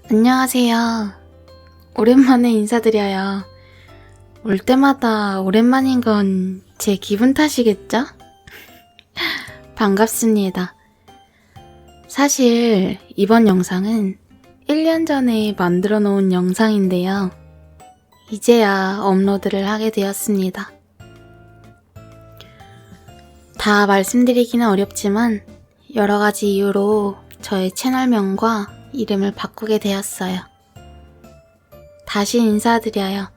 안녕하세요. 오랜만에 인사드려요. 올 때마다 오랜만인 건 제 기분 탓이겠죠? 반갑습니다. 사실 이번 영상은 1년 전에 만들어 놓은 영상인데요. 이제야 업로드를 하게 되었습니다. 다 말씀드리기는 어렵지만 여러 가지 이유로 저의 채널명과 이름을 바꾸게 되었어요. 다시 인사드려요.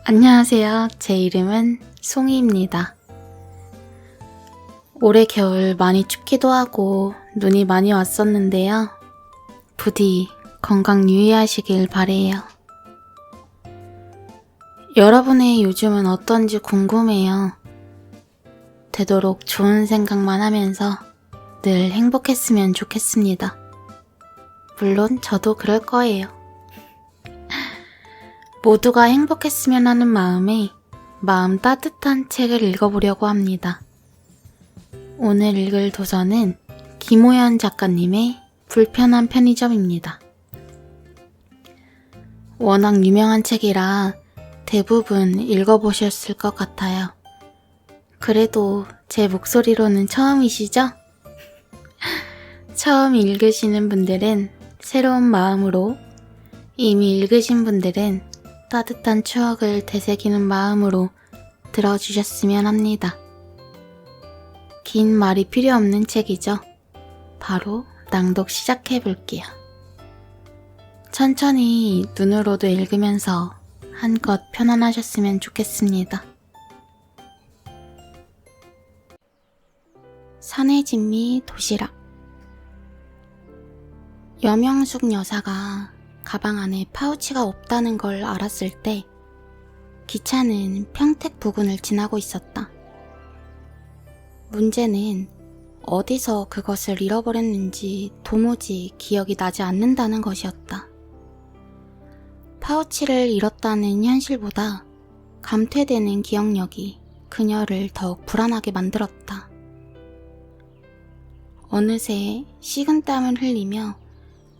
안녕하세요. 제 이름은 송이입니다. 올해 겨울 많이 춥기도 하고 눈이 많이 왔었는데요. 부디 건강 유의하시길 바래요. 여러분의 요즘은 어떤지 궁금해요. 되도록 좋은 생각만 하면서 늘 행복했으면 좋겠습니다. 물론 저도 그럴 거예요. 모두가 행복했으면 하는 마음에 마음 따뜻한 책을 읽어보려고 합니다. 오늘 읽을 도서는 김호연 작가님의 불편한 편의점입니다. 워낙 유명한 책이라 대부분 읽어보셨을 것 같아요. 그래도 제 목소리로는 처음이시죠? 처음 읽으시는 분들은 새로운 마음으로, 이미 읽으신 분들은 따뜻한 추억을 되새기는 마음으로 들어주셨으면 합니다. 긴 말이 필요 없는 책이죠. 바로 낭독 시작해볼게요. 천천히 눈으로도 읽으면서 한껏 편안하셨으면 좋겠습니다. 산의 진미 도시락. 여명숙 여사가 가방 안에 파우치가 없다는 걸 알았을 때 기차는 평택 부근을 지나고 있었다. 문제는 어디서 그것을 잃어버렸는지 도무지 기억이 나지 않는다는 것이었다. 파우치를 잃었다는 현실보다 감퇴되는 기억력이 그녀를 더욱 불안하게 만들었다. 어느새 식은땀을 흘리며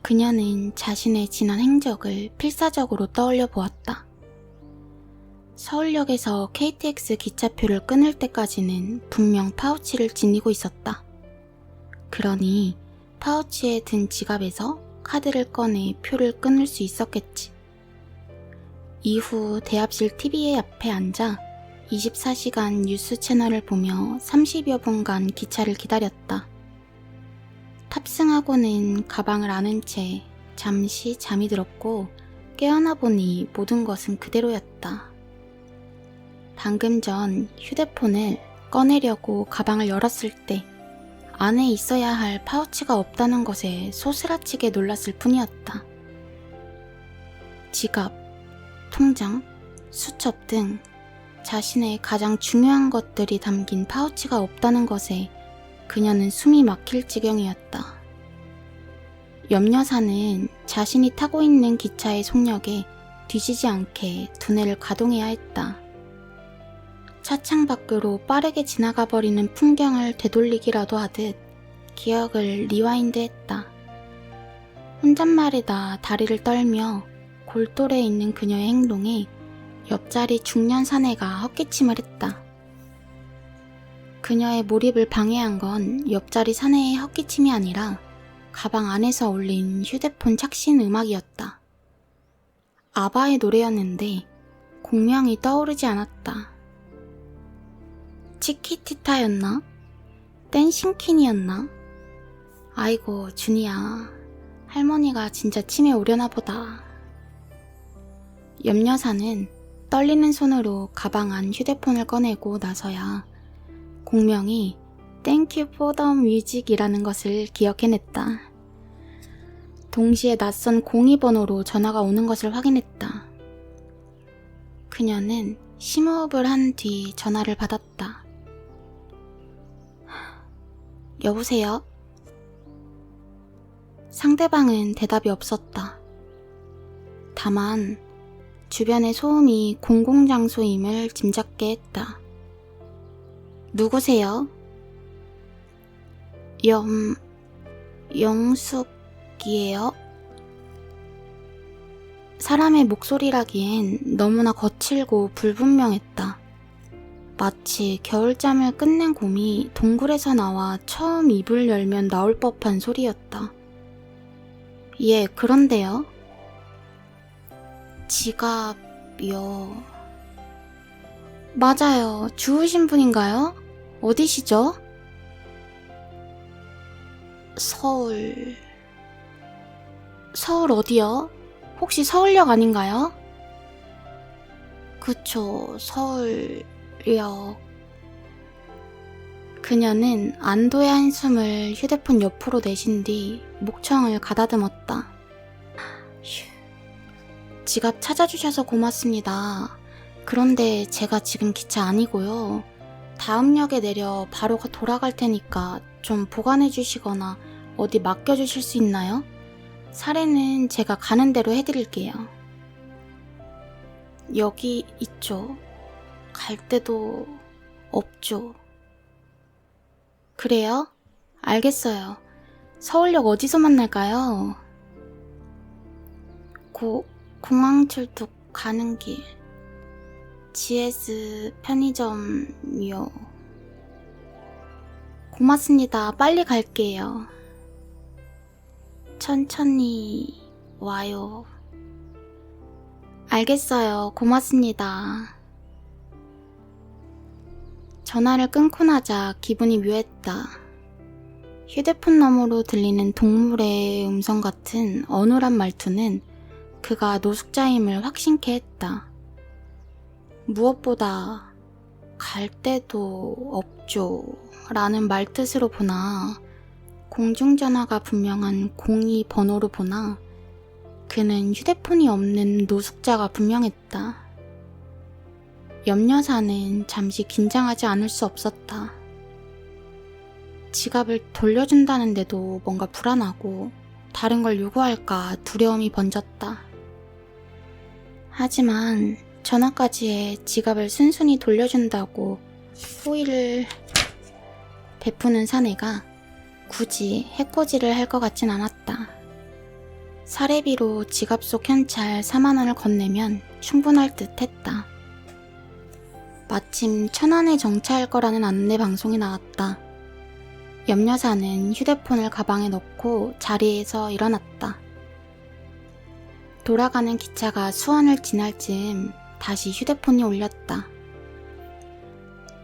그녀는 자신의 지난 행적을 필사적으로 떠올려 보았다. 서울역에서 KTX 기차표를 끊을 때까지는 분명 파우치를 지니고 있었다. 그러니 파우치에 든 지갑에서 카드를 꺼내 표를 끊을 수 있었겠지. 이후 대합실 TV 앞에 앉아 24시간 뉴스 채널을 보며 30여 분간 기차를 기다렸다. 탑승하고는 가방을 안은 채 잠시 잠이 들었고 깨어나 보니 모든 것은 그대로였다. 방금 전 휴대폰을 꺼내려고 가방을 열었을 때 안에 있어야 할 파우치가 없다는 것에 소스라치게 놀랐을 뿐이었다. 지갑, 통장, 수첩 등 자신의 가장 중요한 것들이 담긴 파우치가 없다는 것에 그녀는 숨이 막힐 지경이었다. 염여사는 자신이 타고 있는 기차의 속력에 뒤지지 않게 두뇌를 가동해야 했다. 차창 밖으로 빠르게 지나가 버리는 풍경을 되돌리기라도 하듯 기억을 리와인드했다. 혼잣말에다 다리를 떨며 골똘해 있는 그녀의 행동에 옆자리 중년 사내가 헛기침을 했다. 그녀의 몰입을 방해한 건 옆자리 사내의 헛기침이 아니라 가방 안에서 울린 휴대폰 착신 음악이었다. 아바의 노래였는데 공명이 떠오르지 않았다. 치키티타였나? 댄싱퀸이었나? 아이고 준이야, 할머니가 진짜 치매 오려나 보다. 염여사는 떨리는 손으로 가방 안 휴대폰을 꺼내고 나서야 공명이 Thank you for the music이라는 것을 기억해냈다. 동시에 낯선 공이번호로 전화가 오는 것을 확인했다. 그녀는 심호흡을 한 뒤 전화를 받았다. 여보세요? 상대방은 대답이 없었다. 다만 주변의 소음이 공공장소임을 짐작게 했다. 누구세요? 영숙이에요? 사람의 목소리라기엔 너무나 거칠고 불분명했다. 마치 겨울잠을 끝낸 곰이 동굴에서 나와 처음 입을 열면 나올 법한 소리였다. 예, 그런데요. 지갑이요. 맞아요. 주우신 분인가요? 어디시죠? 서울... 서울 어디요? 혹시 서울역 아닌가요? 그쵸, 서울역... 그녀는 안도의 한숨을 휴대폰 옆으로 내쉰 뒤 목청을 가다듬었다. 휴. 지갑 찾아주셔서 고맙습니다. 그런데 제가 지금 기차 아니고요. 다음 역에 내려 바로 돌아갈 테니까 좀 보관해 주시거나 어디 맡겨주실 수 있나요? 사례는 제가 가는 대로 해드릴게요. 여기 있죠. 갈 데도 없죠. 그래요? 알겠어요. 서울역 어디서 만날까요? 공항철도 가는 길. GS 편의점이요. 고맙습니다. 빨리 갈게요. 천천히 와요. 알겠어요. 고맙습니다. 전화를 끊고 나자 기분이 묘했다. 휴대폰 너머로 들리는 동물의 음성 같은 어눌한 말투는 그가 노숙자임을 확신케 했다. 무엇보다 갈 데도 없죠 라는 말뜻으로 보나 공중전화가 분명한 02 번호로 보나 그는 휴대폰이 없는 노숙자가 분명했다. 염려사는 잠시 긴장하지 않을 수 없었다. 지갑을 돌려준다는데도 뭔가 불안하고 다른 걸 요구할까 두려움이 번졌다. 하지만 전화까지 해 지갑을 순순히 돌려준다고 호의를 베푸는 사내가 굳이 해코지를 할 것 같진 않았다. 사례비로 지갑 속 현찰 4만 원을 건네면 충분할 듯 했다. 마침 천안에 정차할 거라는 안내 방송이 나왔다. 염려사는 휴대폰을 가방에 넣고 자리에서 일어났다. 돌아가는 기차가 수원을 지날 즈음 다시 휴대폰이 울렸다.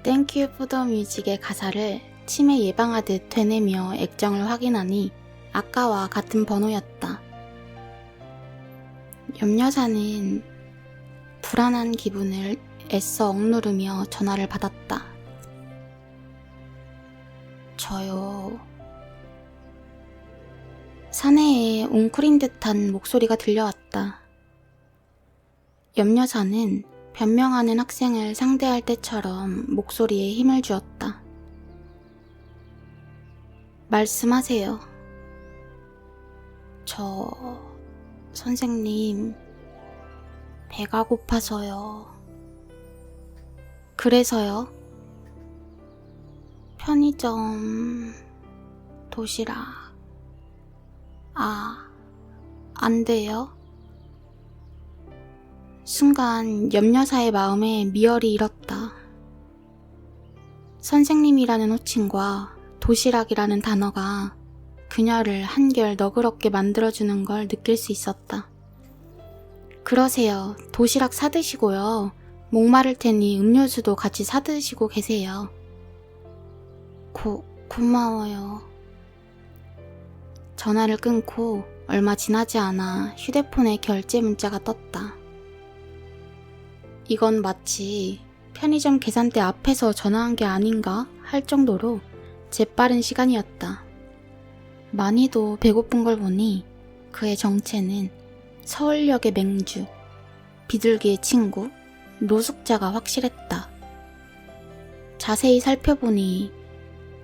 Thank you for the music의 가사를 치매 예방하듯 되뇌며 액정을 확인하니 아까와 같은 번호였다. 염려사는 불안한 기분을 애써 억누르며 전화를 받았다. 저요. 사내에 웅크린 듯한 목소리가 들려왔다. 염려사는 변명하는 학생을 상대할 때처럼 목소리에 힘을 주었다. 말씀하세요. 선생님, 배가 고파서요. 그래서요? 편의점, 도시락. 안 돼요? 순간 염려사의 마음에 미열이 일었다. 선생님이라는 호칭과 도시락이라는 단어가 그녀를 한결 너그럽게 만들어주는 걸 느낄 수 있었다. 그러세요. 도시락 사드시고요. 목마를 테니 음료수도 같이 사드시고 계세요. 고마워요. 전화를 끊고 얼마 지나지 않아 휴대폰에 결제 문자가 떴다. 이건 마치 편의점 계산대 앞에서 전화한 게 아닌가 할 정도로 재빠른 시간이었다. 많이도 배고픈 걸 보니 그의 정체는 서울역의 맹주, 비둘기의 친구, 노숙자가 확실했다. 자세히 살펴보니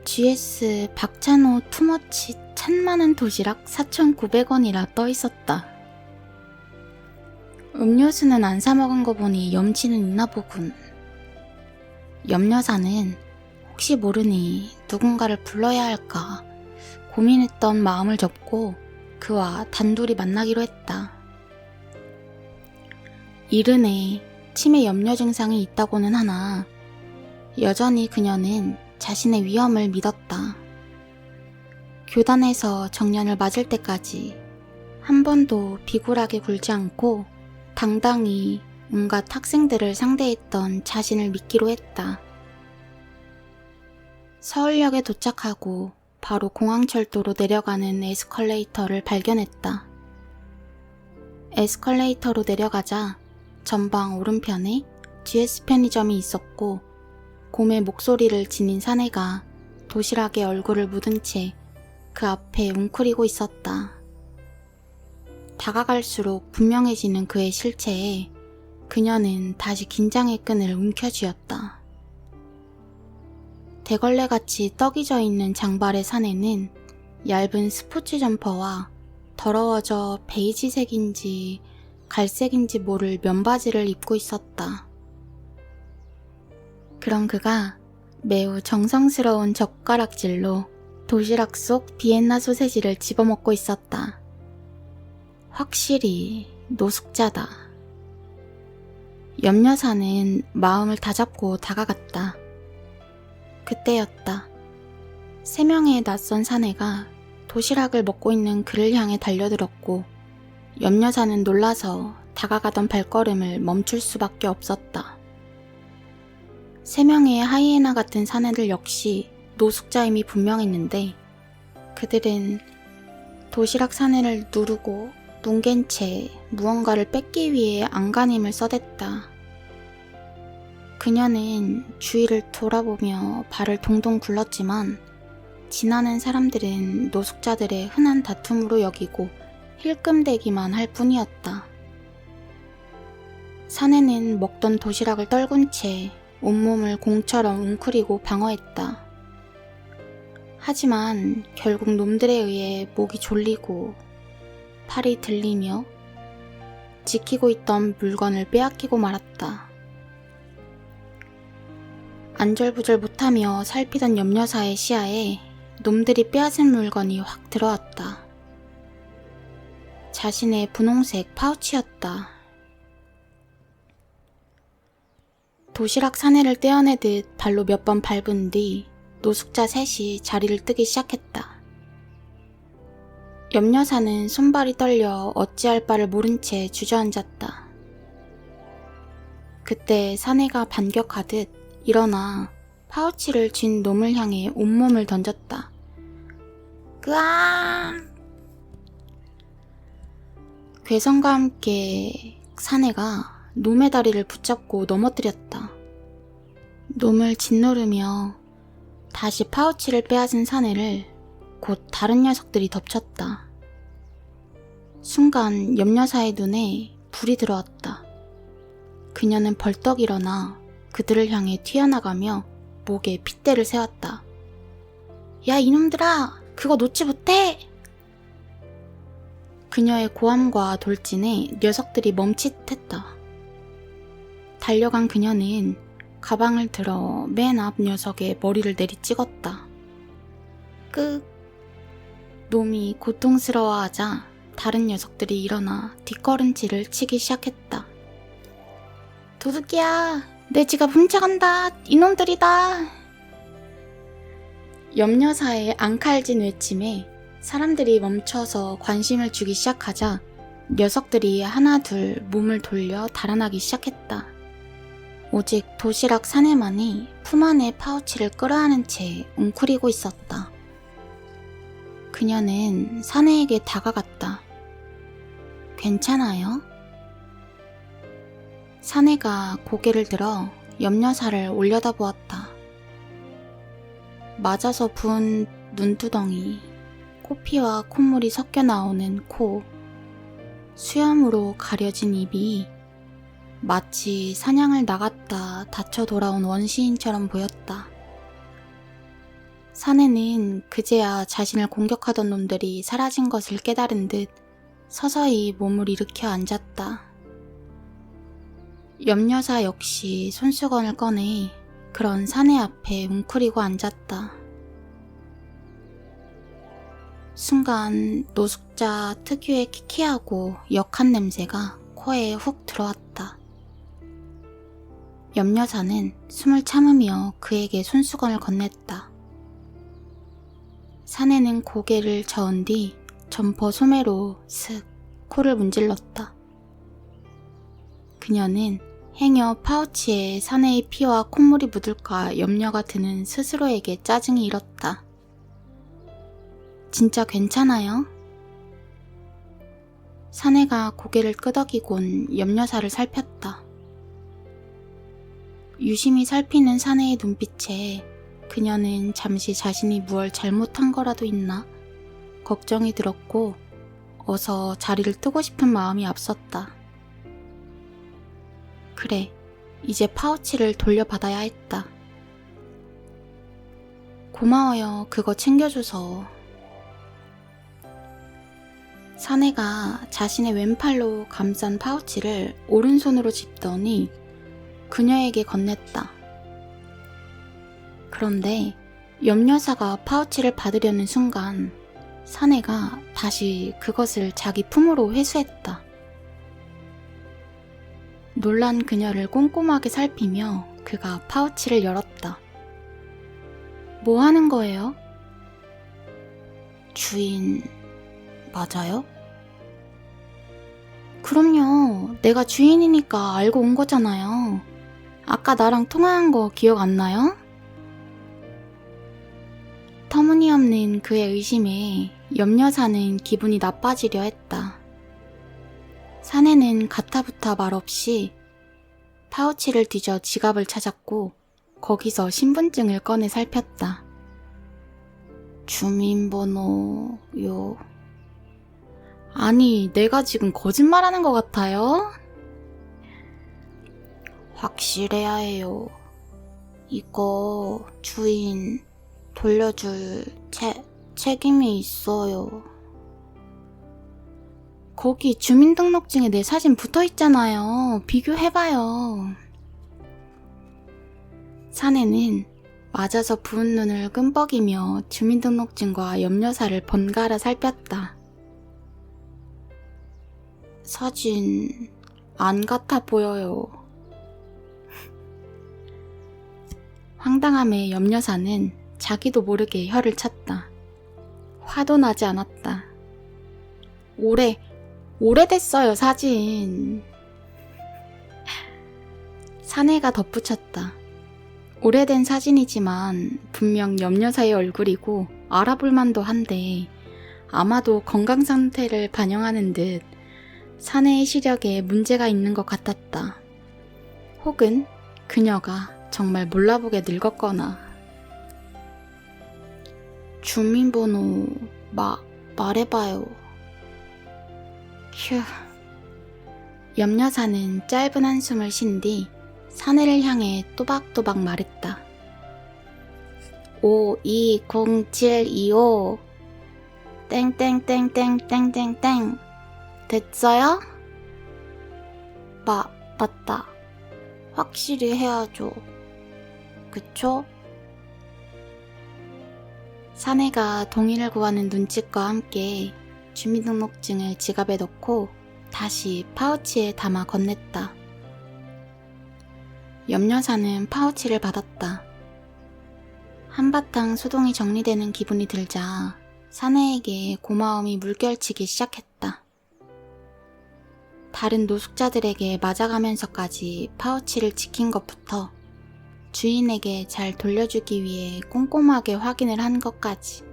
GS 박찬호 투머치 찬많은 도시락 4,900원이라 떠있었다. 음료수는 안 사먹은 거 보니 염치는 있나 보군. 염려사는 혹시 모르니 누군가를 불러야 할까 고민했던 마음을 접고 그와 단둘이 만나기로 했다. 이른에 치매 염려 증상이 있다고는 하나 여전히 그녀는 자신의 위험을 믿었다. 교단에서 정년을 맞을 때까지 한 번도 비굴하게 굴지 않고 당당히 온갖 학생들을 상대했던 자신을 믿기로 했다. 서울역에 도착하고 바로 공항철도로 내려가는 에스컬레이터를 발견했다. 에스컬레이터로 내려가자 전방 오른편에 GS 편의점이 있었고 곰의 목소리를 지닌 사내가 도시락에 얼굴을 묻은 채 그 앞에 웅크리고 있었다. 다가갈수록 분명해지는 그의 실체에 그녀는 다시 긴장의 끈을 움켜쥐었다. 대걸레같이 떡이 져 있는 장발의 사내는 얇은 스포츠 점퍼와 더러워져 베이지색인지 갈색인지 모를 면바지를 입고 있었다. 그런 그가 매우 정성스러운 젓가락질로 도시락 속 비엔나 소세지를 집어먹고 있었다. 확실히 노숙자다. 염려사는 마음을 다잡고 다가갔다. 그때였다. 3명의 낯선 사내가 도시락을 먹고 있는 그를 향해 달려들었고 염려사는 놀라서 다가가던 발걸음을 멈출 수밖에 없었다. 3명의 하이에나 같은 사내들 역시 노숙자임이 분명했는데 그들은 도시락 사내를 누르고 뭉갠 채 무언가를 뺏기 위해 안간힘을 써댔다. 그녀는 주위를 돌아보며 발을 동동 굴렀지만 지나는 사람들은 노숙자들의 흔한 다툼으로 여기고 힐끔대기만 할 뿐이었다. 사내는 먹던 도시락을 떨군 채 온몸을 공처럼 웅크리고 방어했다. 하지만 결국 놈들에 의해 목이 졸리고 팔이 들리며 지키고 있던 물건을 빼앗기고 말았다. 안절부절 못하며 살피던 염려사의 시야에 놈들이 빼앗은 물건이 확 들어왔다. 자신의 분홍색 파우치였다. 도시락 사내를 떼어내듯 발로 몇 번 밟은 뒤 노숙자 셋이 자리를 뜨기 시작했다. 염려사는 손발이 떨려 어찌할 바를 모른 채 주저앉았다. 그때 사내가 반격하듯 일어나 파우치를 쥔 놈을 향해 온몸을 던졌다. 으앙! 괴성과 함께 사내가 놈의 다리를 붙잡고 넘어뜨렸다. 놈을 짓누르며 다시 파우치를 빼앗은 사내를 곧 다른 녀석들이 덮쳤다. 순간 염려사의 눈에 불이 들어왔다. 그녀는 벌떡 일어나 그들을 향해 튀어나가며 목에 핏대를 세웠다. 야 이놈들아! 그거 놓지 못해! 그녀의 고함과 돌진에 녀석들이 멈칫했다. 달려간 그녀는 가방을 들어 맨 앞 녀석의 머리를 내리찍었다. 놈이 고통스러워하자 다른 녀석들이 일어나 뒷걸음질을 치기 시작했다. 도둑이야! 내 지갑 훔쳐간다! 이놈들이다! 염려사의 앙칼진 외침에 사람들이 멈춰서 관심을 주기 시작하자 녀석들이 하나 둘 몸을 돌려 달아나기 시작했다. 오직 도시락 사내만이 품 안에 파우치를 끌어안은 채 웅크리고 있었다. 그녀는 사내에게 다가갔다. 괜찮아요? 사내가 고개를 들어 염려사를 올려다보았다. 맞아서 부은 눈두덩이, 코피와 콧물이 섞여 나오는 코, 수염으로 가려진 입이 마치 사냥을 나갔다 다쳐 돌아온 원시인처럼 보였다. 사내는 그제야 자신을 공격하던 놈들이 사라진 것을 깨달은 듯 서서히 몸을 일으켜 앉았다. 염려사 역시 손수건을 꺼내 그런 사내 앞에 웅크리고 앉았다. 순간 노숙자 특유의 키키하고 역한 냄새가 코에 훅 들어왔다. 염여사는 숨을 참으며 그에게 손수건을 건넸다. 사내는 고개를 저은 뒤 점퍼 소매로 슥 코를 문질렀다. 그녀는 행여 파우치에 사내의 피와 콧물이 묻을까 염려가 드는 스스로에게 짜증이 일었다. 진짜 괜찮아요? 사내가 고개를 끄덕이곤 염여사를 살폈다. 유심히 살피는 사내의 눈빛에 그녀는 잠시 자신이 무얼 잘못한 거라도 있나 걱정이 들었고 어서 자리를 뜨고 싶은 마음이 앞섰다. 그래, 이제 파우치를 돌려받아야 했다. 고마워요, 그거 챙겨줘서. 사내가 자신의 왼팔로 감싼 파우치를 오른손으로 짚더니 그녀에게 건넸다. 그런데 염여사가 파우치를 받으려는 순간 사내가 다시 그것을 자기 품으로 회수했다. 놀란 그녀를 꼼꼼하게 살피며 그가 파우치를 열었다. 뭐 하는 거예요? 주인, 맞아요? 그럼요. 내가 주인이니까 알고 온 거잖아요. 아까 나랑 통화한 거 기억 안 나요? 터무니없는 그의 의심에 염여사는 기분이 나빠지려 했다. 사내는 가타부타 말없이 파우치를 뒤져 지갑을 찾았고 거기서 신분증을 꺼내 살폈다. 주민번호요. 아니, 내가 지금 거짓말하는 것 같아요? 확실해야 해요. 이거 주인 돌려줄 책임이 있어요. 거기 주민등록증에 내 사진 붙어있잖아요. 비교해봐요. 사내는 맞아서 부은 눈을 끔뻑이며 주민등록증과 염여사를 번갈아 살폈다. 사진 안 같아 보여요. 황당함에 염여사는 자기도 모르게 혀를 찼다. 화도 나지 않았다. 오래됐어요, 사진. 사내가 덧붙였다. 오래된 사진이지만 분명 염여사의 얼굴이고 알아볼 만도 한데 아마도 건강 상태를 반영하는 듯 사내의 시력에 문제가 있는 것 같았다. 혹은 그녀가 정말 몰라보게 늙었거나. 주민번호 말해봐요. 휴. 염여사는 짧은 한숨을 쉰 뒤 사내를 향해 또박또박 말했다. 520725 땡땡땡땡땡땡땡 됐어요? 맞다. 확실히 해야죠. 그쵸? 사내가 동의를 구하는 눈짓과 함께 주민등록증을 지갑에 넣고 다시 파우치에 담아 건넸다. 염여사는 파우치를 받았다. 한바탕 소동이 정리되는 기분이 들자 사내에게 고마움이 물결치기 시작했다. 다른 노숙자들에게 맞아가면서까지 파우치를 지킨 것부터 주인에게 잘 돌려주기 위해 꼼꼼하게 확인을 한 것까지.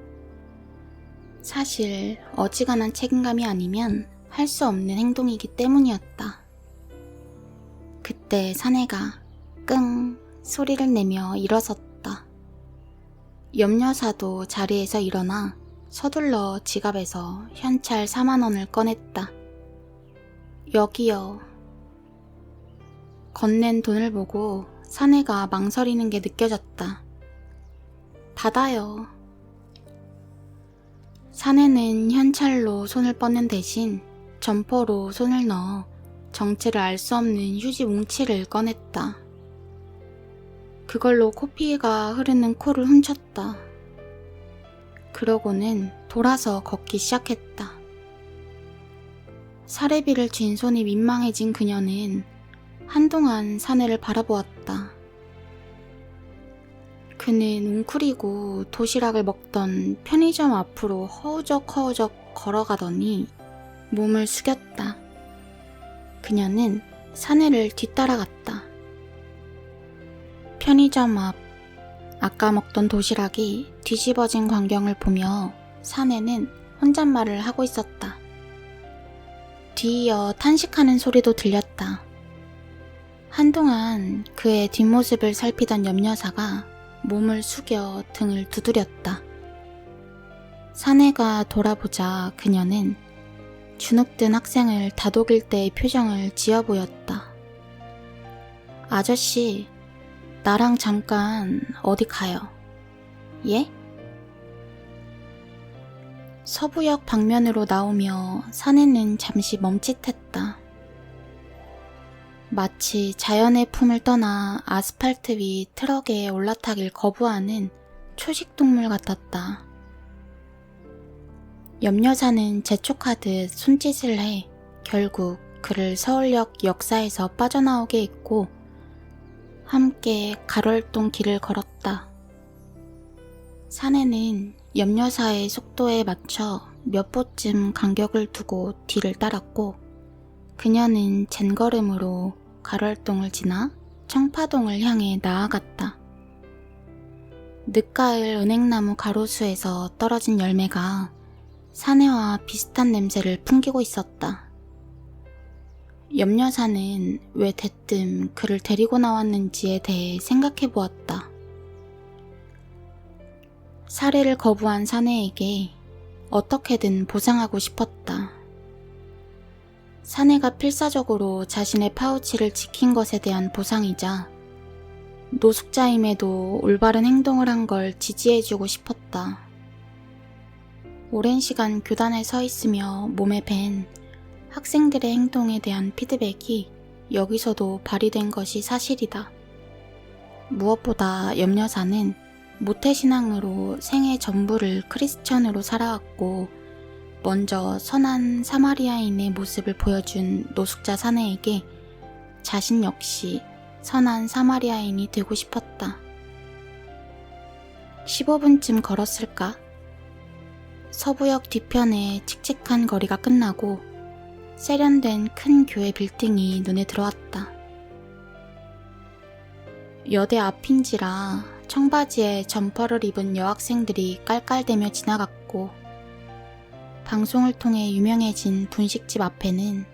사실 어지간한 책임감이 아니면 할 수 없는 행동이기 때문이었다. 그때 사내가 끙 소리를 내며 일어섰다. 염여사도 자리에서 일어나 서둘러 지갑에서 현찰 4만 원을 꺼냈다. 여기요. 건넨 돈을 보고 사내가 망설이는 게 느껴졌다. 받아요. 사내는 현찰로 손을 뻗는 대신 점퍼로 손을 넣어 정체를 알 수 없는 휴지 뭉치를 꺼냈다. 그걸로 코피가 흐르는 코를 훔쳤다. 그러고는 돌아서 걷기 시작했다. 사례비를 쥔 손이 민망해진 그녀는 한동안 사내를 바라보았다. 그는 웅크리고 도시락을 먹던 편의점 앞으로 허우적허우적 걸어가더니 몸을 숙였다. 그녀는 사내를 뒤따라갔다. 편의점 앞, 아까 먹던 도시락이 뒤집어진 광경을 보며 사내는 혼잣말을 하고 있었다. 뒤이어 탄식하는 소리도 들렸다. 한동안 그의 뒷모습을 살피던 옆여사가 몸을 숙여 등을 두드렸다. 사내가 돌아보자 그녀는 주눅든 학생을 다독일 때의 표정을 지어 보였다. 아저씨, 나랑 잠깐 어디 가요. 예? 서부역 방면으로 나오며 사내는 잠시 멈칫했다. 마치 자연의 품을 떠나 아스팔트 위 트럭에 올라타길 거부하는 초식동물 같았다. 옆여사는 재촉하듯 손짓을 해 결국 그를 서울역 역사에서 빠져나오게 했고 함께 가로활동 길을 걸었다. 사내는 옆여사의 속도에 맞춰 몇 보쯤 간격을 두고 뒤를 따랐고 그녀는 젠걸음으로 가로활동을 지나 청파동을 향해 나아갔다. 늦가을 은행나무 가로수에서 떨어진 열매가 사내와 비슷한 냄새를 풍기고 있었다. 옆여사는 왜 대뜸 그를 데리고 나왔는지에 대해 생각해 보았다. 살해를 거부한 사내에게 어떻게든 보상하고 싶었다. 사내가 필사적으로 자신의 파우치를 지킨 것에 대한 보상이자 노숙자임에도 올바른 행동을 한 걸 지지해주고 싶었다. 오랜 시간 교단에 서 있으며 몸에 밴 학생들의 행동에 대한 피드백이 여기서도 발휘된 것이 사실이다. 무엇보다 옆여사는 모태신앙으로 생애 전부를 크리스천으로 살아왔고 먼저 선한 사마리아인의 모습을 보여준 노숙자 사내에게 자신 역시 선한 사마리아인이 되고 싶었다. 15분쯤 걸었을까? 서부역 뒤편의 칙칙한 거리가 끝나고 세련된 큰 교회 빌딩이 눈에 들어왔다. 여대 앞인지라 청바지에 점퍼를 입은 여학생들이 깔깔대며 지나갔고 방송을 통해 유명해진 분식집 앞에는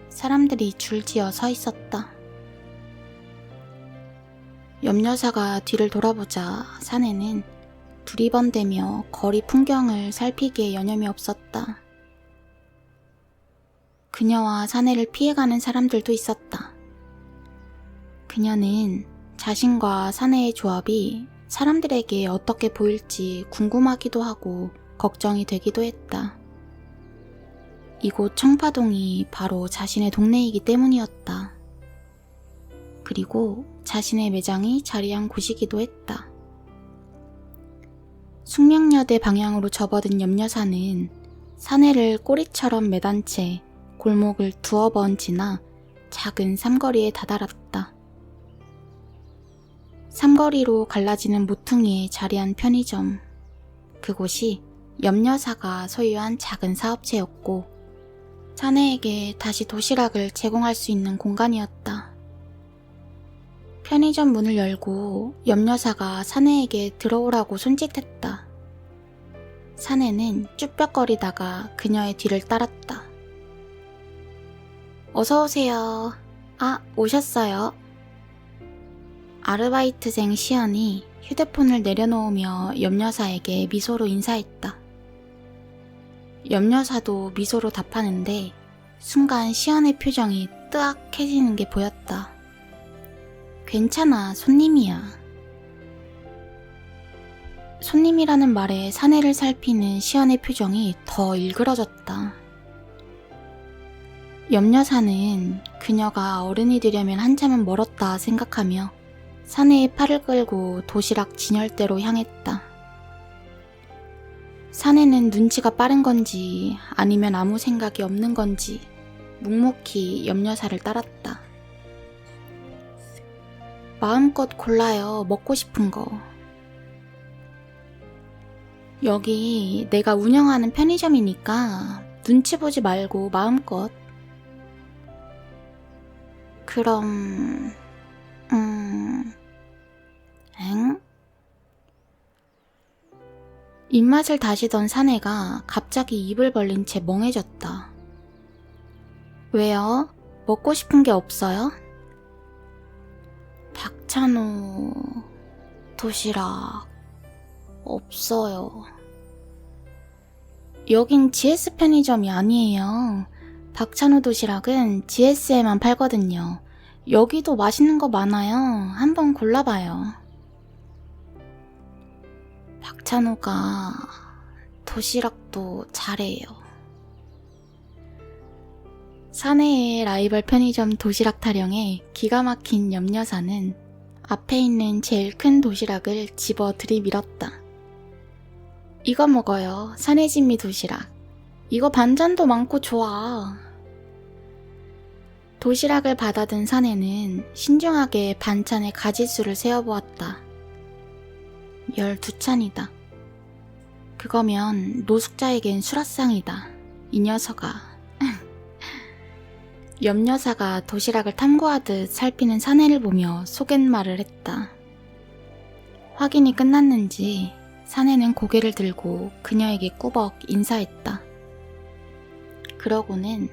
사람들이 줄지어 서 있었다. 옆여사가 뒤를 돌아보자 사내는 두리번대며 거리 풍경을 살피기에 여념이 없었다. 그녀와 사내를 피해가는 사람들도 있었다. 그녀는 자신과 사내의 조합이 사람들에게 어떻게 보일지 궁금하기도 하고 걱정이 되기도 했다. 이곳 청파동이 바로 자신의 동네이기 때문이었다. 그리고 자신의 매장이 자리한 곳이기도 했다. 숙명여대 방향으로 접어든 옆여사는 사내를 꼬리처럼 매단 채 골목을 두어 번 지나 작은 삼거리에 다다랐다. 삼거리로 갈라지는 모퉁이에 자리한 편의점. 그곳이 옆여사가 소유한 작은 사업체였고 사내에게 다시 도시락을 제공할 수 있는 공간이었다. 편의점 문을 열고 옆여사가 사내에게 들어오라고 손짓했다. 사내는 쭈뼛거리다가 그녀의 뒤를 따랐다. 어서오세요. 아, 오셨어요. 아르바이트생 시연이 휴대폰을 내려놓으며 옆여사에게 미소로 인사했다. 옆여사도 미소로 답하는데 순간 시연의 표정이 뜨악해지는 게 보였다. 괜찮아, 손님이야. 손님이라는 말에 사내를 살피는 시연의 표정이 더 일그러졌다. 옆여사는 그녀가 어른이 되려면 한참은 멀었다 생각하며 사내의 팔을 끌고 도시락 진열대로 향했다. 사내는 눈치가 빠른 건지 아니면 아무 생각이 없는 건지 묵묵히 옆여사를 따랐다. 마음껏 골라요, 먹고 싶은 거. 여기 내가 운영하는 편의점이니까 눈치 보지 말고 마음껏. 그럼... 엥? 입맛을 다시던 사내가 갑자기 입을 벌린 채 멍해졌다. 왜요? 먹고 싶은 게 없어요? 박찬호... 도시락... 없어요. 여긴 GS 편의점이 아니에요. 박찬호 도시락은 GS에만 팔거든요. 여기도 맛있는 거 많아요. 한번 골라봐요. 박찬호가 도시락도 잘해요. 사내의 라이벌 편의점 도시락 타령에 기가 막힌 염여사는 앞에 있는 제일 큰 도시락을 집어 들이밀었다. 이거 먹어요. 사내진미 도시락. 이거 반찬도 많고 좋아. 도시락을 받아든 사내는 신중하게 반찬의 가지수를 세어보았다. 12찬이다. 그거면 노숙자에겐 수라상이다. 이 녀석아. 염여사가 도시락을 탐구하듯 살피는 사내를 보며 속갯말을 했다. 확인이 끝났는지 사내는 고개를 들고 그녀에게 꾸벅 인사했다. 그러고는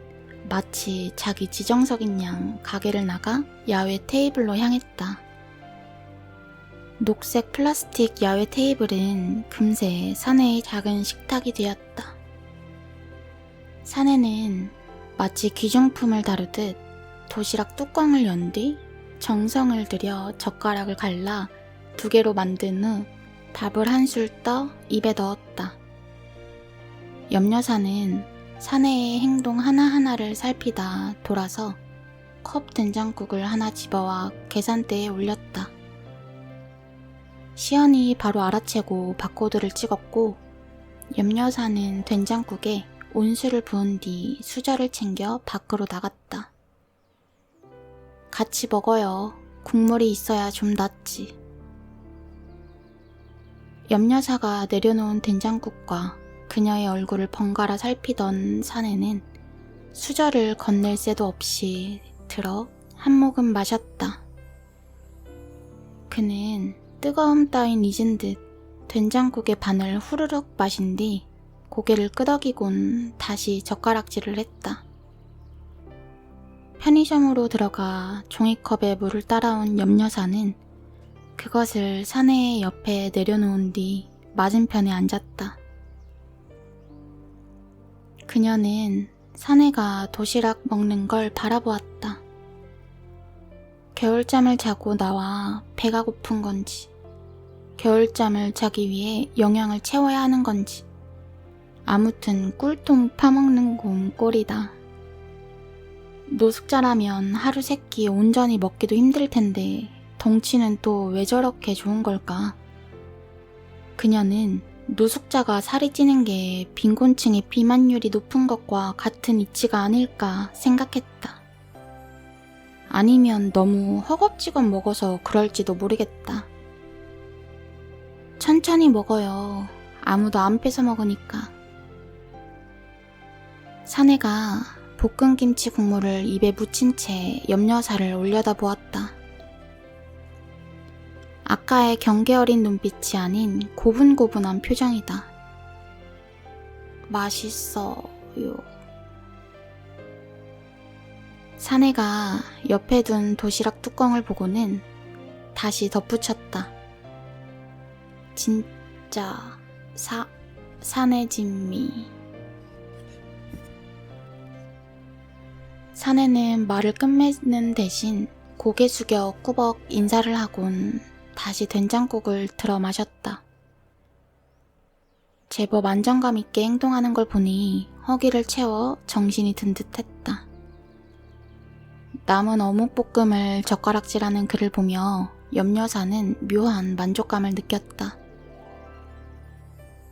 마치 자기 지정석인 양 가게를 나가 야외 테이블로 향했다. 녹색 플라스틱 야외 테이블은 금세 사내의 작은 식탁이 되었다. 사내는 마치 귀중품을 다루듯 도시락 뚜껑을 연 뒤 정성을 들여 젓가락을 갈라 2개로 만든 후 밥을 한술 떠 입에 넣었다. 염여사는 사내의 행동 하나하나를 살피다 돌아서 컵 된장국을 하나 집어와 계산대에 올렸다. 시연이 바로 알아채고 바코드를 찍었고 염여사는 된장국에 온수를 부은 뒤 수저를 챙겨 밖으로 나갔다. 같이 먹어요. 국물이 있어야 좀 낫지. 염여사가 내려놓은 된장국과 그녀의 얼굴을 번갈아 살피던 사내는 수저를 건넬 새도 없이 들어 한 모금 마셨다. 그는 뜨거움 따윈 잊은 듯 된장국의 반을 후루룩 마신 뒤 고개를 끄덕이곤 다시 젓가락질을 했다. 편의점으로 들어가 종이컵에 물을 따라온 염여사는 그것을 사내의 옆에 내려놓은 뒤 맞은편에 앉았다. 그녀는 사내가 도시락 먹는 걸 바라보았다. 겨울잠을 자고 나와 배가 고픈 건지, 겨울잠을 자기 위해 영양을 채워야 하는 건지, 아무튼 꿀통 파먹는 곰 꼴이다. 노숙자라면 하루 3끼 온전히 먹기도 힘들 텐데 덩치는 또 왜 저렇게 좋은 걸까? 그녀는 노숙자가 살이 찌는 게 빈곤층의 비만율이 높은 것과 같은 이치가 아닐까 생각했다. 아니면 너무 허겁지겁 먹어서 그럴지도 모르겠다. 천천히 먹어요. 아무도 안 뺏어 먹으니까. 사내가 볶은김치 국물을 입에 묻힌 채 염여사를 올려다보았다. 아까의 경계 어린 눈빛이 아닌 고분고분한 표정이다. 맛있어요. 사내가 옆에 둔 도시락 뚜껑을 보고는 다시 덧붙였다. 진짜 사내진미. 사내는 말을 끝맺는 대신 고개 숙여 꾸벅 인사를 하곤 다시 된장국을 들어 마셨다. 제법 안정감 있게 행동하는 걸 보니 허기를 채워 정신이 든 듯했다. 남은 어묵볶음을 젓가락질하는 그를 보며 염여사는 묘한 만족감을 느꼈다.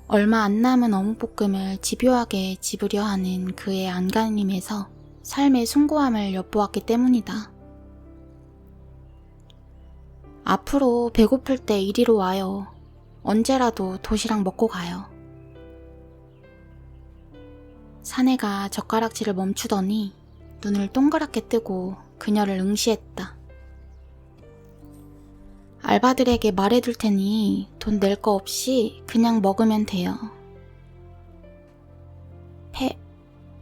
얼마 안 남은 어묵볶음을 집요하게 집으려 하는 그의 안간힘에서 삶의 숭고함을 엿보았기 때문이다. 앞으로 배고플 때 이리로 와요. 언제라도 도시락 먹고 가요. 사내가 젓가락질을 멈추더니 눈을 동그랗게 뜨고 그녀를 응시했다. 알바들에게 말해둘 테니 돈 낼 거 없이 그냥 먹으면 돼요.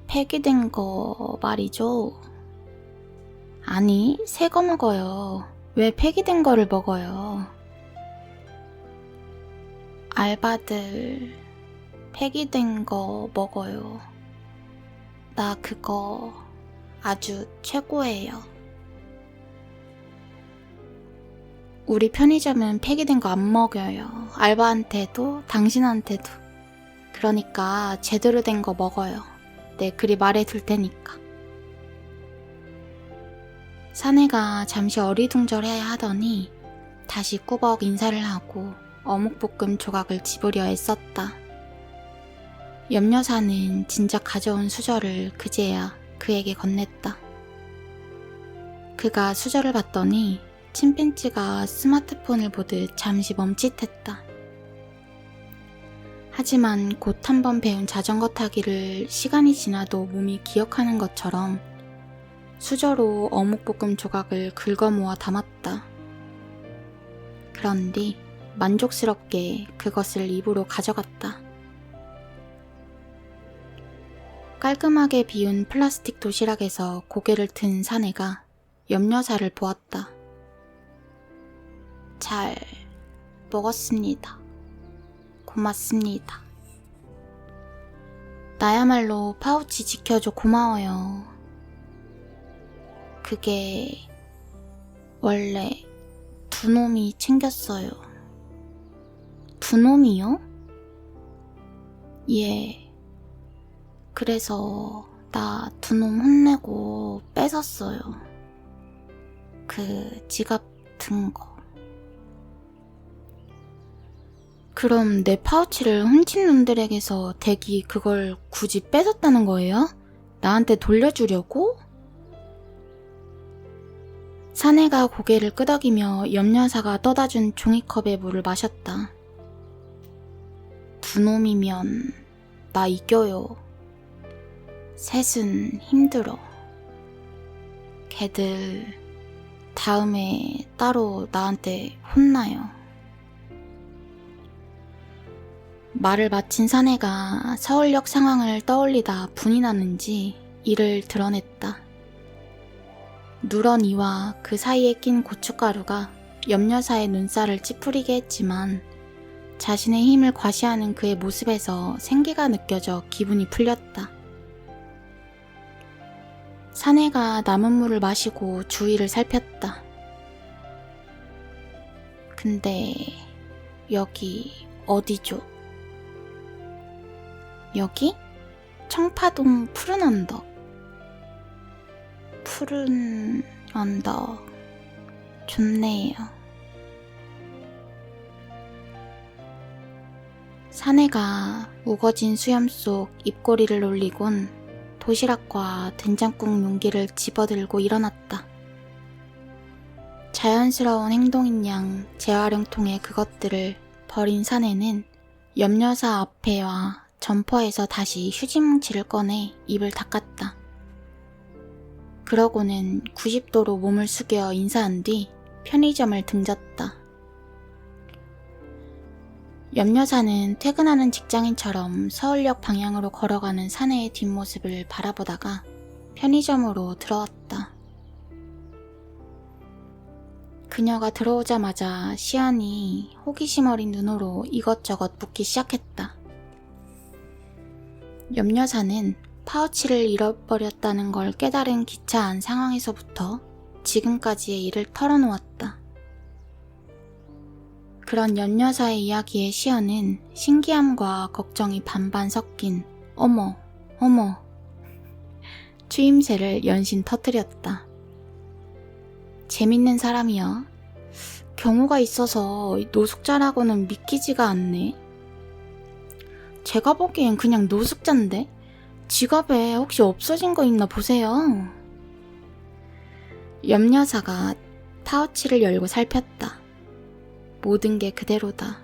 폐기된 거 말이죠? 아니, 새 거 먹어요. 왜 폐기된 거를 먹어요? 알바들 폐기된 거 먹어요. 나 그거 아주 최고예요. 우리 편의점은 폐기된 거 안 먹여요. 알바한테도 당신한테도. 그러니까 제대로 된 거 먹어요. 네, 그리 말해둘 테니까. 사내가 잠시 어리둥절해야 하더니 다시 꾸벅 인사를 하고 어묵볶음 조각을 집으려 애썼다. 염여사는 진작 가져온 수저를 그제야 그에게 건넸다. 그가 수저를 봤더니 침팬지가 스마트폰을 보듯 잠시 멈칫했다. 하지만 곧 한 번 배운 자전거 타기를 시간이 지나도 몸이 기억하는 것처럼 수저로 어묵볶음 조각을 긁어 모아 담았다. 그런 뒤 만족스럽게 그것을 입으로 가져갔다. 깔끔하게 비운 플라스틱 도시락에서 고개를 든 사내가 염여사를 보았다. 잘 먹었습니다. 고맙습니다. 나야말로 파우치 지켜줘 고마워요. 그게 원래 두 놈이 챙겼어요. 두 놈이요? 예. 그래서 나 두 놈 혼내고 뺏었어요. 그 지갑 든 거. 그럼 내 파우치를 훔친 놈들에게서 댁이 그걸 굳이 뺏었다는 거예요? 나한테 돌려주려고? 사내가 고개를 끄덕이며 염여사가 떠다준 종이컵에 물을 마셨다. 두 놈이면 나 이겨요. 셋은 힘들어. 걔들 다음에 따로 나한테 혼나요. 말을 마친 사내가 서울역 상황을 떠올리다 분이 나는지 이를 드러냈다. 누런 이와 그 사이에 낀 고춧가루가 염여사의 눈살을 찌푸리게 했지만 자신의 힘을 과시하는 그의 모습에서 생기가 느껴져 기분이 풀렸다. 사내가 남은 물을 마시고 주위를 살폈다. 근데 여기 어디죠? 여기? 청파동 푸른 언덕. 푸른 언덕. 좋네요. 사내가 우거진 수염 속 입꼬리를 올리곤 도시락과 된장국 용기를 집어들고 일어났다. 자연스러운 행동인 양 재활용통에 그것들을 버린 사내는 염여사 앞에와 점퍼에서 다시 휴지뭉치를 꺼내 입을 닦았다. 그러고는 90도로 몸을 숙여 인사한 뒤 편의점을 등졌다. 염여사는 퇴근하는 직장인처럼 서울역 방향으로 걸어가는 사내의 뒷모습을 바라보다가 편의점으로 들어왔다. 그녀가 들어오자마자 시안이 호기심 어린 눈으로 이것저것 묻기 시작했다. 염여사는 파우치를 잃어버렸다는 걸 깨달은 기차 안 상황에서부터 지금까지의 일을 털어놓았다. 그런 염여사의 이야기에 시연은 신기함과 걱정이 반반 섞인 어머 추임새를 연신 터뜨렸다. 재밌는 사람이야. 경우가 있어서 노숙자라고는 믿기지가 않네. 제가 보기엔 그냥 노숙자인데 지갑에 혹시 없어진 거 있나 보세요. 염여사가 파우치를 열고 살폈다. 모든 게 그대로다.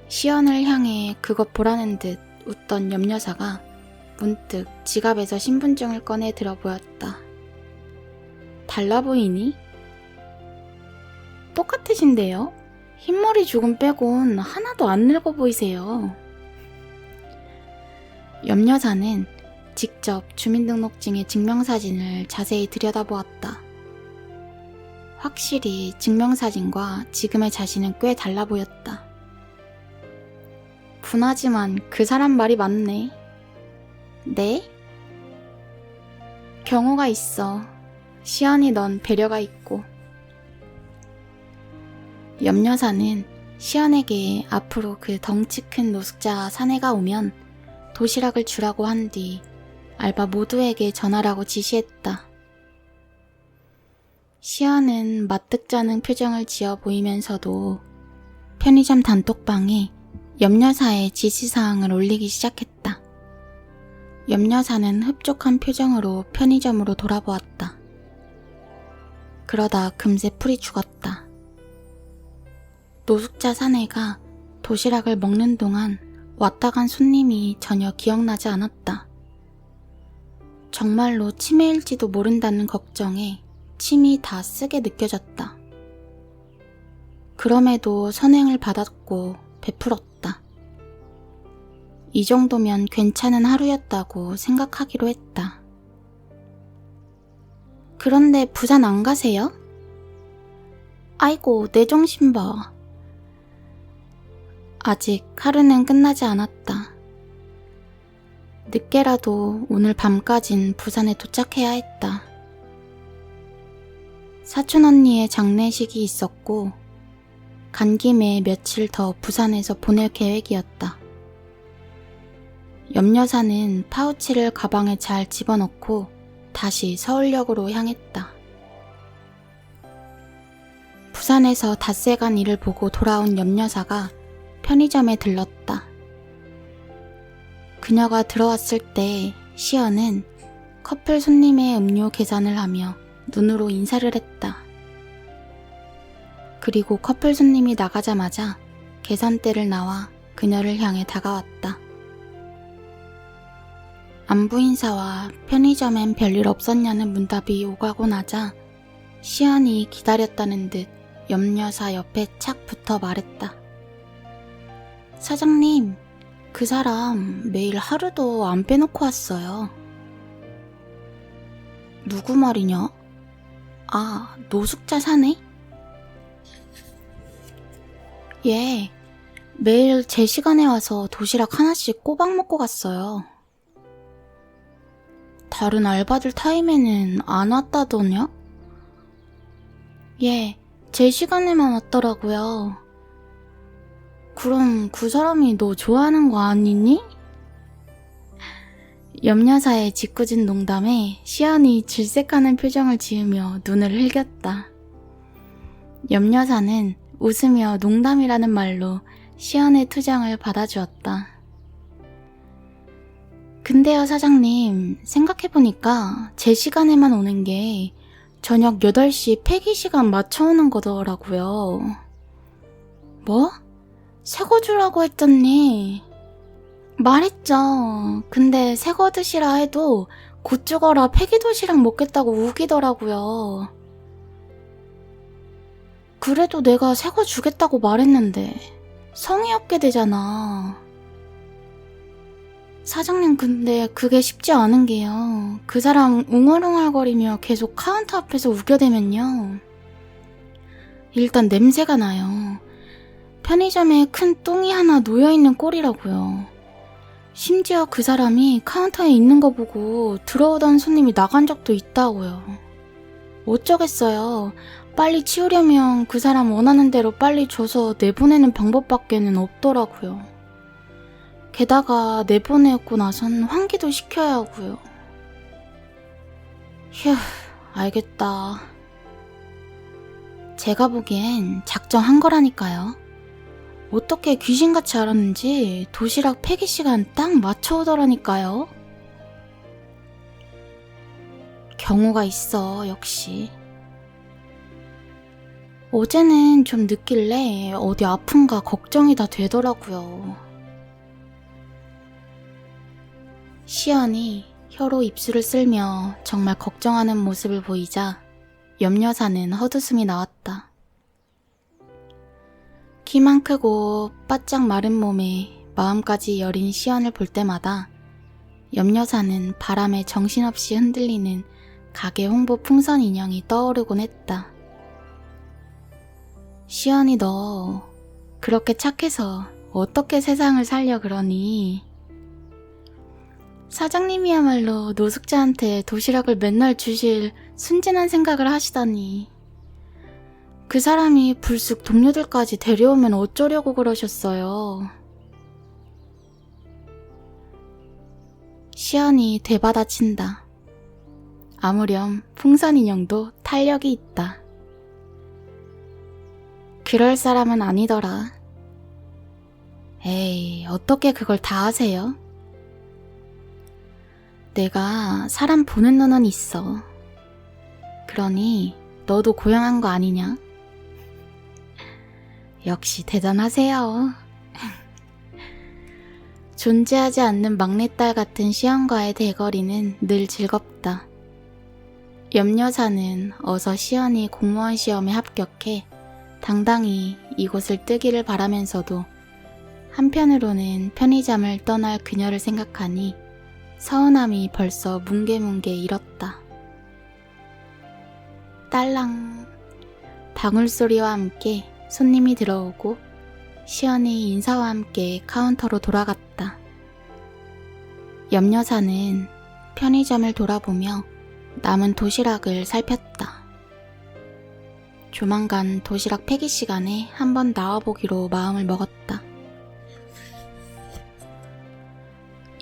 시연을 향해 그것 보라는 듯 웃던 염여사가 문득 지갑에서 신분증을 꺼내 들어 보였다. 달라 보이니? 똑같으신데요? 흰머리 조금 빼곤 하나도 안 늙어 보이세요. 염여사는 직접 주민등록증의 증명사진을 자세히 들여다보았다. 확실히 증명사진과 지금의 자신은 꽤 달라 보였다. 분하지만 그 사람 말이 맞네. 네? 경우가 있어. 시연이 넌 배려가 있고. 염여사는 시연에게 앞으로 그 덩치 큰 노숙자 사내가 오면 도시락을 주라고 한 뒤 알바 모두에게 전하라고 지시했다. 시연은 마뜩잖은 표정을 지어 보이면서도 편의점 단톡방에 염여사의 지시사항을 올리기 시작했다. 염여사는 흡족한 표정으로 편의점으로 돌아보았다. 그러다 금세 풀이 죽었다. 노숙자 사내가 도시락을 먹는 동안 왔다 간 손님이 전혀 기억나지 않았다. 정말로 치매일지도 모른다는 걱정에 침이 다 쓰게 느껴졌다. 그럼에도 선행을 받았고 베풀었다. 이 정도면 괜찮은 하루였다고 생각하기로 했다. 그런데 부산 안 가세요? 아이고, 내 정신 봐. 아직 하루는 끝나지 않았다. 늦게라도 오늘 밤까진 부산에 도착해야 했다. 사촌 언니의 장례식이 있었고 간 김에 며칠 더 부산에서 보낼 계획이었다. 염여사는 파우치를 가방에 잘 집어넣고 다시 서울역으로 향했다. 부산에서 닷새간 일을 보고 돌아온 염여사가 편의점에 들렀다. 그녀가 들어왔을 때 시연은 커플 손님의 음료 계산을 하며 눈으로 인사를 했다. 그리고 커플 손님이 나가자마자 계산대를 나와 그녀를 향해 다가왔다. 안부 인사와 편의점엔 별일 없었냐는 문답이 오가고 나자 시연이 기다렸다는 듯 염여사 옆에 착 붙어 말했다. 사장님, 그 사람 매일 하루도 안 빼놓고 왔어요. 누구 말이냐? 아, 노숙자 사네? 예, 매일 제 시간에 와서 도시락 하나씩 꼬박 먹고 갔어요. 다른 알바들 타임에는 안 왔다더냐? 예, 제 시간에만 왔더라고요. 그럼 그 사람이 너 좋아하는 거 아니니? 염여사의 짓궂은 농담에 시연이 질색하는 표정을 지으며 눈을 흘겼다. 염여사는 웃으며 농담이라는 말로 시연의 투정을 받아주었다. 근데요 사장님, 생각해보니까 제 시간에만 오는 게 저녁 8시 폐기 시간 맞춰 오는 거더라고요. 뭐? 새거 주라고 했잖니. 말했죠. 근데 새거 드시라 해도 곧 죽어라 폐기 도시락 먹겠다고 우기더라고요. 그래도 내가 새거 주겠다고 말했는데 성의 없게 되잖아. 사장님, 근데 그게 쉽지 않은 게요. 그 사람 웅얼웅얼거리며 계속 카운터 앞에서 우겨대면요. 일단 냄새가 나요. 편의점에 큰 똥이 하나 놓여있는 꼴이라고요. 심지어 그 사람이 카운터에 있는 거 보고 들어오던 손님이 나간 적도 있다고요. 어쩌겠어요. 빨리 치우려면 그 사람 원하는 대로 빨리 줘서 내보내는 방법밖에는 없더라고요. 게다가 내보내고 나선 환기도 시켜야 하고요. 휴, 알겠다. 제가 보기엔 작정한 거라니까요. 어떻게 귀신같이 알았는지 도시락 폐기 시간 딱 맞춰오더라니까요. 경우가 있어, 역시. 어제는 좀 늦길래 어디 아픈가 걱정이 다 되더라고요. 시연이 혀로 입술을 쓸며 정말 걱정하는 모습을 보이자 염여사는 헛웃음이 나왔다. 키만 크고 바짝 마른 몸에 마음까지 여린 시연을 볼 때마다 염여사는 바람에 정신없이 흔들리는 가게 홍보 풍선 인형이 떠오르곤 했다. 시연이 너 그렇게 착해서 어떻게 세상을 살려 그러니? 사장님이야말로 노숙자한테 도시락을 맨날 주실 순진한 생각을 하시다니. 그 사람이 불쑥 동료들까지 데려오면 어쩌려고 그러셨어요. 시연이 되받아친다. 아무렴 풍선 인형도 탄력이 있다. 그럴 사람은 아니더라. 에이, 어떻게 그걸 다 아세요? 내가 사람 보는 눈은 있어. 그러니 너도 고양한 거 아니냐? 역시 대단하세요. 존재하지 않는 막내딸 같은 시연과의 대거리는 늘 즐겁다. 염여사는 어서 시연이 공무원 시험에 합격해 당당히 이곳을 뜨기를 바라면서도 한편으로는 편의점을 떠날 그녀를 생각하니 서운함이 벌써 뭉게뭉게 일었다. 딸랑. 방울소리와 함께 손님이 들어오고 시연이 인사와 함께 카운터로 돌아갔다. 염여사는 편의점을 돌아보며 남은 도시락을 살폈다. 조만간 도시락 폐기 시간에 한번 나와보기로 마음을 먹었다.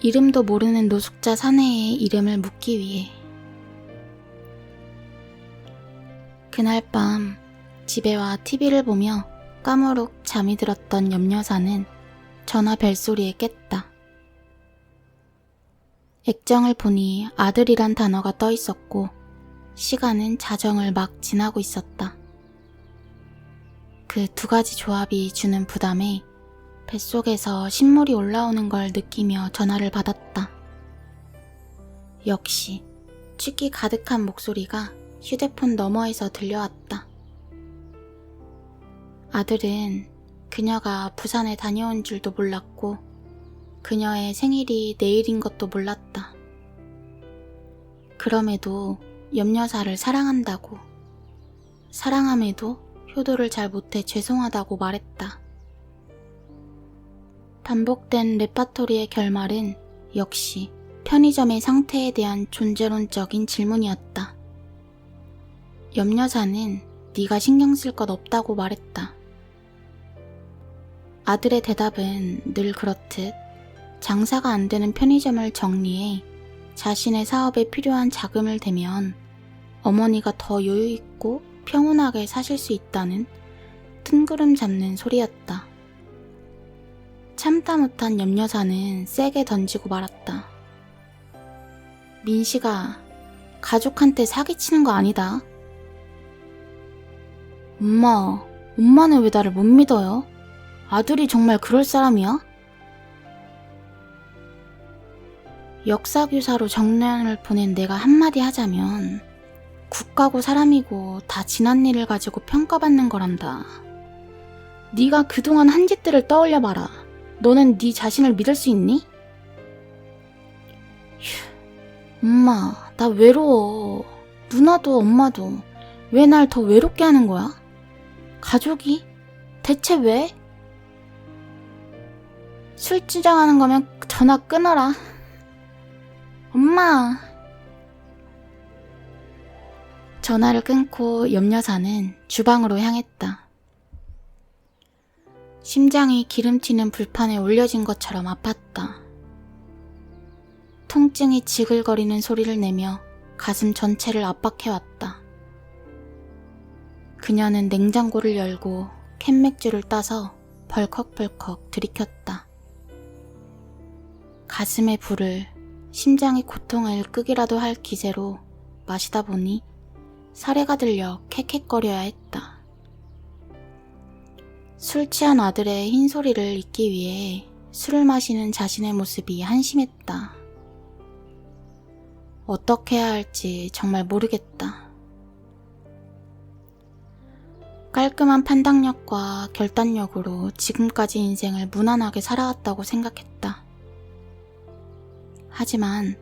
이름도 모르는 노숙자 사내의 이름을 묻기 위해. 그날 밤 집에 와 TV를 보며 까무룩 잠이 들었던 염여사는 전화 벨소리에 깼다. 액정을 보니 아들이란 단어가 떠 있었고 시간은 자정을 막 지나고 있었다. 그 두 가지 조합이 주는 부담에 뱃속에서 신물이 올라오는 걸 느끼며 전화를 받았다. 역시 취기 가득한 목소리가 휴대폰 너머에서 들려왔다. 아들은 그녀가 부산에 다녀온 줄도 몰랐고 그녀의 생일이 내일인 것도 몰랐다. 그럼에도 염여사를 사랑한다고, 사랑함에도 효도를 잘 못해 죄송하다고 말했다. 반복된 레파토리의 결말은 역시 편의점의 상태에 대한 존재론적인 질문이었다. 염여사는 네가 신경 쓸 것 없다고 말했다. 아들의 대답은 늘 그렇듯 장사가 안 되는 편의점을 정리해 자신의 사업에 필요한 자금을 대면 어머니가 더 여유있고 평온하게 사실 수 있다는 뜬구름 잡는 소리였다. 참다 못한 염여사는 세게 던지고 말았다. 민식아, 가족한테 사기치는 거 아니다. 엄마는 왜 나를 못 믿어요? 아들이 정말 그럴 사람이야? 역사교사로 정년을 보낸 내가 한마디 하자면 국가고 사람이고 다 지난 일을 가지고 평가받는 거란다. 네가 그동안 한 짓들을 떠올려봐라. 너는 네 자신을 믿을 수 있니? 엄마, 나 외로워. 누나도 엄마도 왜 날 더 외롭게 하는 거야? 가족이? 대체 왜? 술주정하는 거면 전화 끊어라. 엄마. 전화를 끊고 염여사는 주방으로 향했다. 심장이 기름튀는 불판에 올려진 것처럼 아팠다. 통증이 지글거리는 소리를 내며 가슴 전체를 압박해왔다. 그녀는 냉장고를 열고 캔맥주를 따서 벌컥벌컥 들이켰다. 가슴의 불을, 심장의 고통을 끄기라도 할 기세로 마시다 보니 사례가 들려 캑캑거려야 했다. 술 취한 아들의 흰소리를 잊기 위해 술을 마시는 자신의 모습이 한심했다. 어떻게 해야 할지 정말 모르겠다. 깔끔한 판단력과 결단력으로 지금까지 인생을 무난하게 살아왔다고 생각했다. 하지만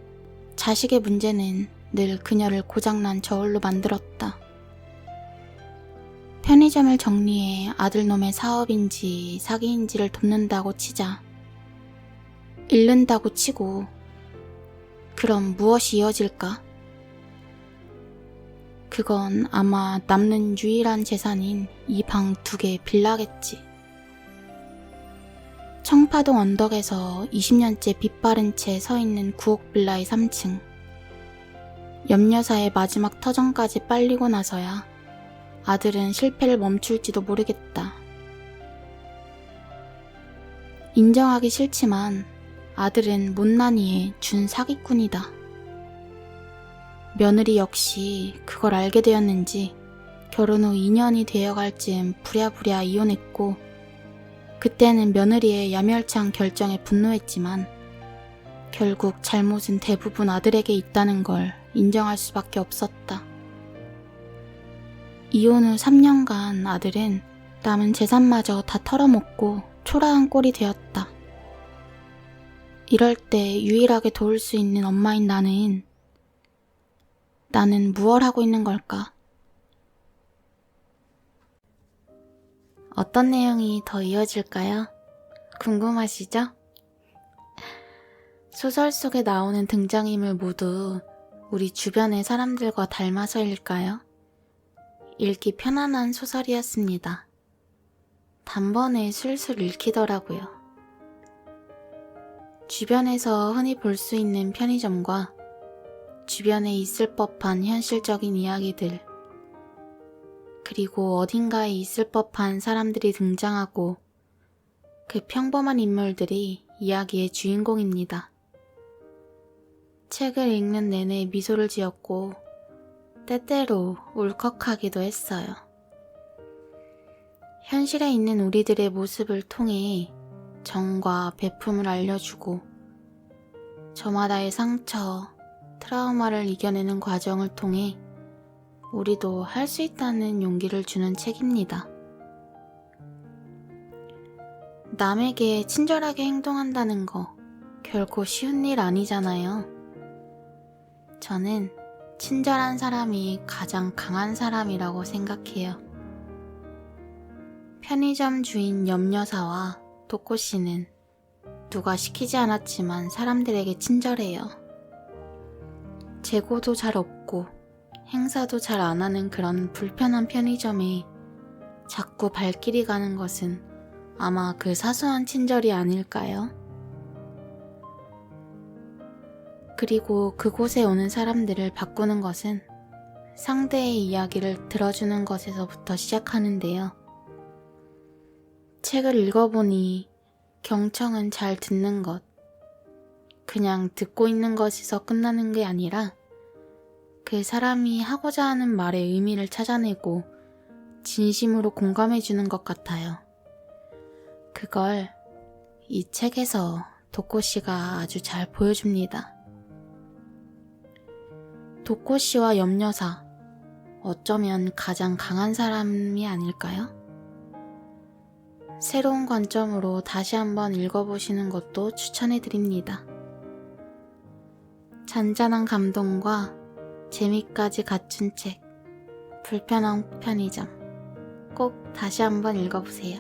자식의 문제는 늘 그녀를 고장난 저울로 만들었다. 편의점을 정리해 아들놈의 사업인지 사기인지를 돕는다고 치자. 잃는다고 치고 그럼 무엇이 이어질까? 그건 아마 남는 유일한 재산인 이 방 2개 빌라겠지. 청파동 언덕에서 20년째 빛 바른 채 서 있는 9억 빌라의 3층. 염려사의 마지막 터전까지 빨리고 나서야 아들은 실패를 멈출지도 모르겠다. 인정하기 싫지만 아들은 못난이의 준 사기꾼이다. 며느리 역시 그걸 알게 되었는지 결혼 후 2년이 되어갈 즈음 부랴부랴 이혼했고, 그때는 며느리의 야멸찬 결정에 분노했지만 결국 잘못은 대부분 아들에게 있다는 걸 인정할 수밖에 없었다. 이혼 후 3년간 아들은 남은 재산마저 다 털어먹고 초라한 꼴이 되었다. 이럴 때 유일하게 도울 수 있는 엄마인 나는 무얼 하고 있는 걸까? 어떤 내용이 더 이어질까요? 궁금하시죠? 소설 속에 나오는 등장인물 모두 우리 주변의 사람들과 닮아서일까요? 읽기 편안한 소설이었습니다. 단번에 술술 읽히더라고요. 주변에서 흔히 볼 수 있는 편의점과 주변에 있을 법한 현실적인 이야기들, 그리고 어딘가에 있을 법한 사람들이 등장하고 그 평범한 인물들이 이야기의 주인공입니다. 책을 읽는 내내 미소를 지었고 때때로 울컥하기도 했어요. 현실에 있는 우리들의 모습을 통해 정과 배품을 알려주고 저마다의 상처, 트라우마를 이겨내는 과정을 통해 우리도 할 수 있다는 용기를 주는 책입니다. 남에게 친절하게 행동한다는 거 결코 쉬운 일 아니잖아요. 저는 친절한 사람이 가장 강한 사람이라고 생각해요. 편의점 주인 염여사와 도코씨는 누가 시키지 않았지만 사람들에게 친절해요. 재고도 잘 없고 행사도 잘 안 하는 그런 불편한 편의점에 자꾸 발길이 가는 것은 아마 그 사소한 친절이 아닐까요? 그리고 그곳에 오는 사람들을 바꾸는 것은 상대의 이야기를 들어주는 것에서부터 시작하는데요. 책을 읽어보니 경청은 잘 듣는 것, 그냥 듣고 있는 것에서 끝나는 게 아니라 그 사람이 하고자 하는 말의 의미를 찾아내고 진심으로 공감해주는 것 같아요. 그걸 이 책에서 도코씨가 아주 잘 보여줍니다. 도코씨와 염여사, 어쩌면 가장 강한 사람이 아닐까요? 새로운 관점으로 다시 한번 읽어보시는 것도 추천해드립니다. 잔잔한 감동과 재미까지 갖춘 책, 불편한 편의점, 꼭 다시 한번 읽어보세요.